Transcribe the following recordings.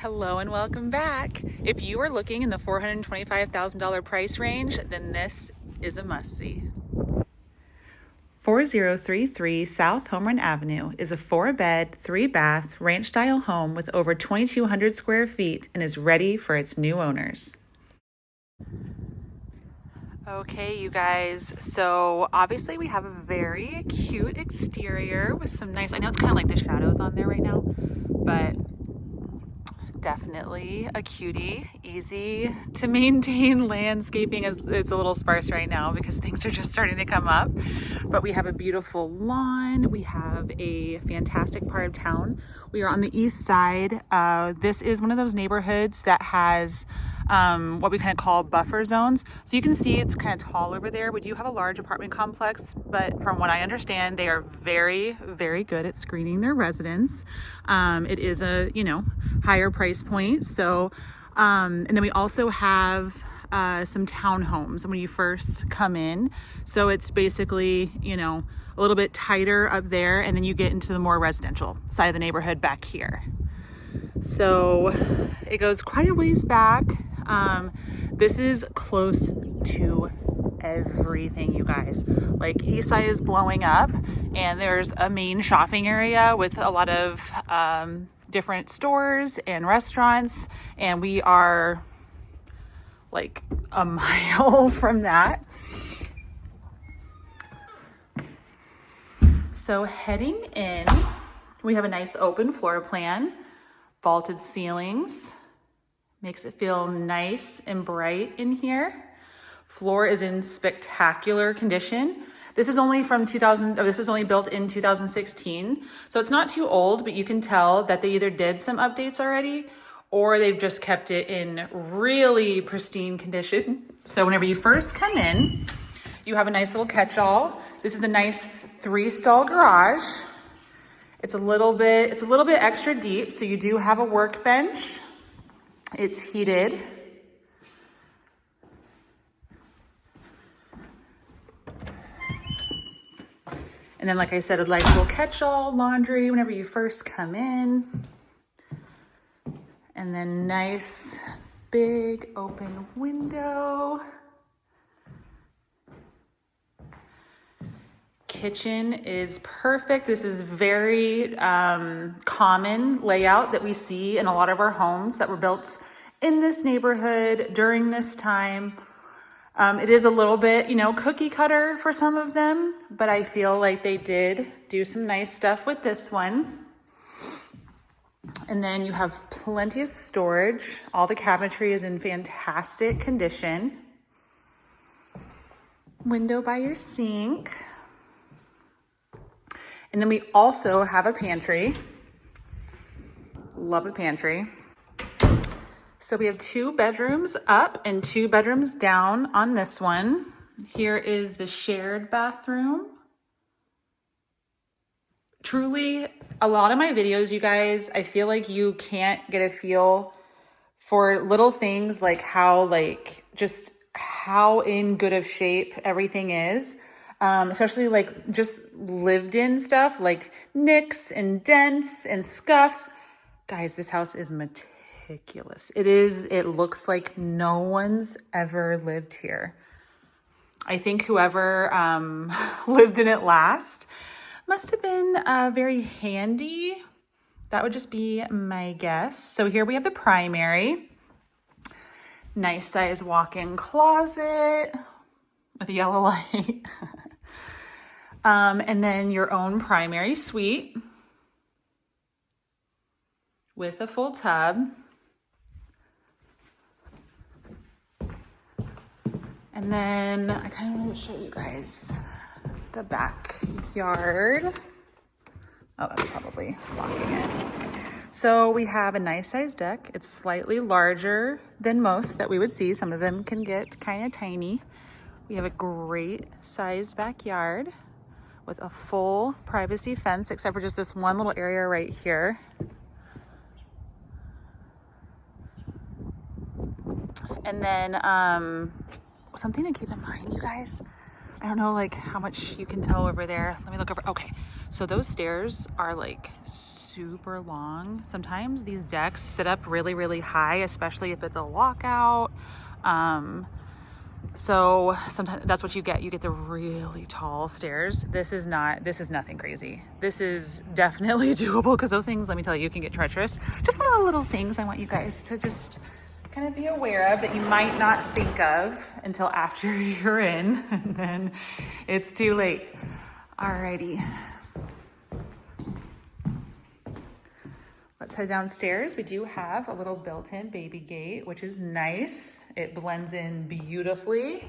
Hello and welcome back. If you are looking in the $425,000 price range, then this is a must-see. 4033 South Home Run Avenue is a 4-bed, 3-bath, ranch-style home with over 2,200 square feet and is ready for its new owners. Okay, you guys, so obviously we have a very cute exterior with some nice, I know it's kind of like the shadows on there right now, but definitely a cutie, easy to maintain landscaping. It's a little sparse right now because things are just starting to come up, but we have a beautiful lawn. We have a fantastic part of town. We are on the east side. This is one of those neighborhoods that has what we kind of call buffer zones. So you can see it's kind of tall over there. We do have a large apartment complex, but from what I understand, they are very, very good at screening their residents. It is a, higher price point. So, and then we also have some townhomes when you first come in. So it's basically, a little bit tighter up there, and then you get into the more residential side of the neighborhood back here. So it goes quite a ways back. This is close to everything, you guys. Like, east side is blowing up, and there's a main shopping area with a lot of different stores and restaurants, and we are like a mile from that. So heading in, we have a nice open floor plan, vaulted ceilings, makes it feel nice and bright in here. Floor is in spectacular condition. This is only this was only built in 2016. So it's not too old, but you can tell that they either did some updates already or they've just kept it in really pristine condition. So whenever you first come in, you have a nice little catch-all. This is a nice 3-stall garage. It's a little bit extra deep, so you do have a workbench. It's heated. And then, like I said, a nice little catch-all laundry whenever you first come in. And then nice big open window. Kitchen is perfect. This is very common layout that we see in a lot of our homes that were built in this neighborhood during this time. It is a little bit, cookie cutter for some of them, but I feel like they did do some nice stuff with this one. And then you have plenty of storage. All the cabinetry is in fantastic condition. Window by your sink. And then we also have a pantry. Love a pantry. So we have 2 bedrooms up and 2 bedrooms down on this one. Here is the shared bathroom. Truly, a lot of my videos, you guys, I feel like you can't get a feel for little things like how in good of shape everything is. Especially like just lived in stuff like nicks and dents and scuffs. Guys, this house is meticulous. It looks like no one's ever lived here. I think whoever lived in it last must have been very handy. That would just be my guess. So here we have the primary. Nice size walk-in closet with a yellow light. And then your own primary suite with a full tub. And then I kind of want to show you guys the backyard. Oh, that's probably blocking it. So we have a nice sized deck. It's slightly larger than most that we would see. Some of them can get kind of tiny. We have a great sized backyard with a full privacy fence, except for just this one little area right here. And then something to keep in mind, you guys, I don't know like how much you can tell over there. Let me look over. Okay, so those stairs are like super long. Sometimes these decks sit up really, really high, especially if it's a walkout. So sometimes that's what you get. You get the really tall stairs. This is nothing crazy. This is definitely doable because those things, let me tell you, can get treacherous. Just one of the little things I want you guys to just kind of be aware of that you might not think of until after you're in, and then it's too late. Alrighty. Let's head downstairs. We do have a little built-in baby gate, which is nice. It blends in beautifully.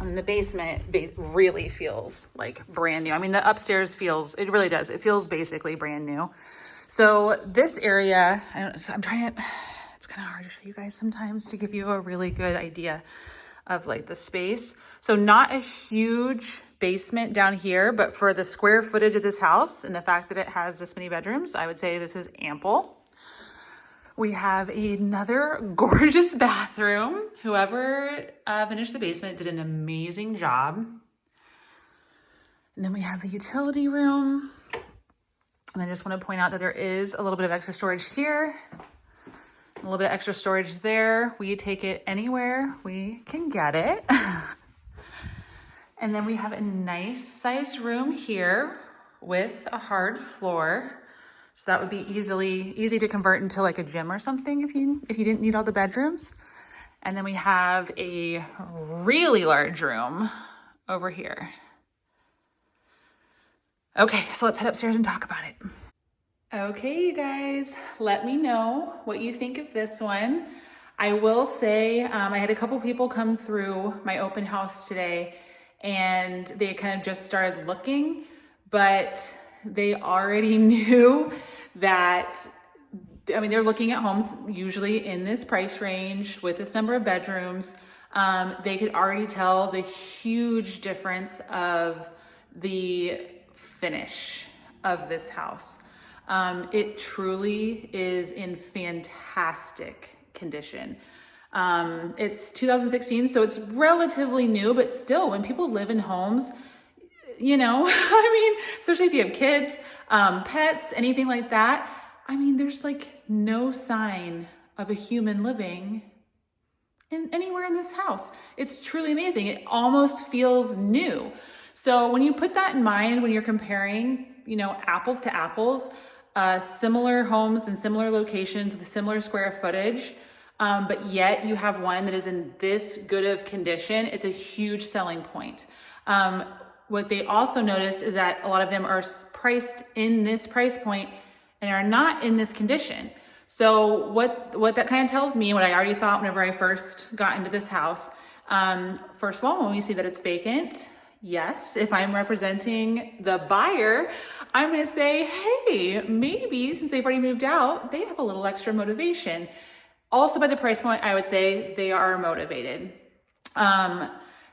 And the basement really feels like brand new. I mean, the upstairs it really does. It feels basically brand new. So this area, it's kind of hard to show you guys sometimes to give you a really good idea of like the space. So not a huge basement down here, but for the square footage of this house and the fact that it has this many bedrooms, I would say this is ample. We have another gorgeous bathroom. Whoever finished the basement did an amazing job. And then we have the utility room. And I just want to point out that there is a little bit of extra storage here, a little bit of extra storage there. We take it anywhere we can get it. And then we have a nice sized room here with a hard floor. So that would be easy to convert into like a gym or something if you didn't need all the bedrooms. And then we have a really large room over here. Okay, so let's head upstairs and talk about it. Okay, you guys, let me know what you think of this one. I will say I had a couple people come through my open house today and they kind of just started looking, but they already knew that, I mean, they're looking at homes usually in this price range with this number of bedrooms. They could already tell the huge difference of the finish of this house. It truly is in fantastic condition. It's 2016, so it's relatively new, but still, when people live in homes, you know, I mean, especially if you have kids, pets, anything like that, I mean, there's like no sign of a human living anywhere in this house. It's truly amazing. It almost feels new. So when you put that in mind, when you're comparing, you know, apples to apples, similar homes in similar locations with similar square footage, but yet you have one that is in this good of condition, it's a huge selling point. What they also notice is that a lot of them are priced in this price point and are not in this condition. So what that kind of tells me, what I already thought whenever I first got into this house, first of all, when we see that it's vacant, yes, if I'm representing the buyer, I'm going to say, hey, maybe since they've already moved out, they have a little extra motivation. Also by the price point, I would say they are motivated.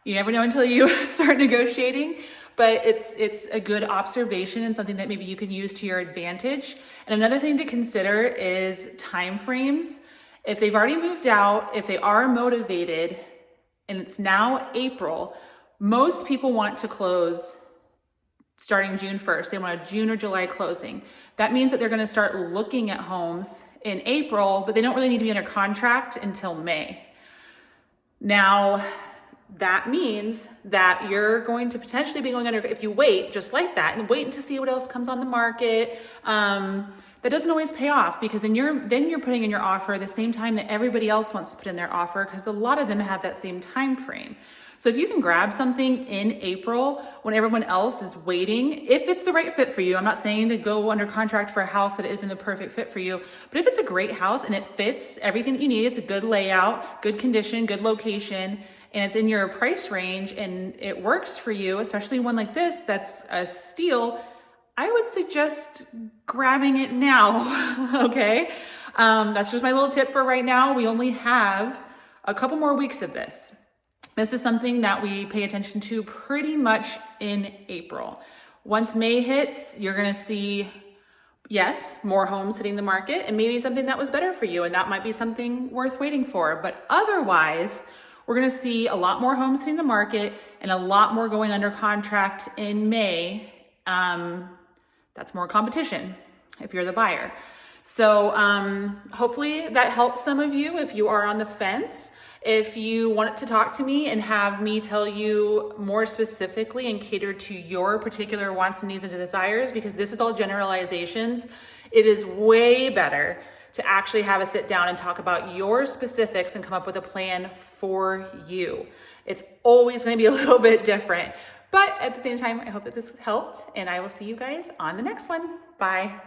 You never know until you start negotiating, but it's a good observation and something that maybe you can use to your advantage. And another thing to consider is time frames. If they've already moved out, if they are motivated, and it's now April, most people want to close starting June 1st. They want a June or July closing. That means that they're going to start looking at homes in April, but they don't really need to be under contract until May. Now, that means that you're going to potentially be going under, if you wait just like that and wait to see what else comes on the market, that doesn't always pay off, because then you're putting in your offer at the same time that everybody else wants to put in their offer, because a lot of them have that same time frame. So if you can grab something in April when everyone else is waiting, if it's the right fit for you, I'm not saying to go under contract for a house that isn't a perfect fit for you, but if it's a great house and it fits everything that you need, it's a good layout, good condition, good location, and it's in your price range and it works for you, especially one like this that's a steal, I would suggest grabbing it now, okay? That's just my little tip for right now. We only have a couple more weeks of this. This is something that we pay attention to pretty much in April. Once May hits, you're gonna see, yes, more homes hitting the market and maybe something that was better for you, and that might be something worth waiting for. But otherwise, we're gonna see a lot more homes hitting the market and a lot more going under contract in May. That's more competition if you're the buyer. So hopefully that helps some of you if you are on the fence. If you want to talk to me and have me tell you more specifically and cater to your particular wants, needs, and desires, because this is all generalizations, it is way better to actually have a sit down and talk about your specifics and come up with a plan for you. It's always going to be a little bit different, but at the same time, I hope that this helped, and I will see you guys on the next one. Bye.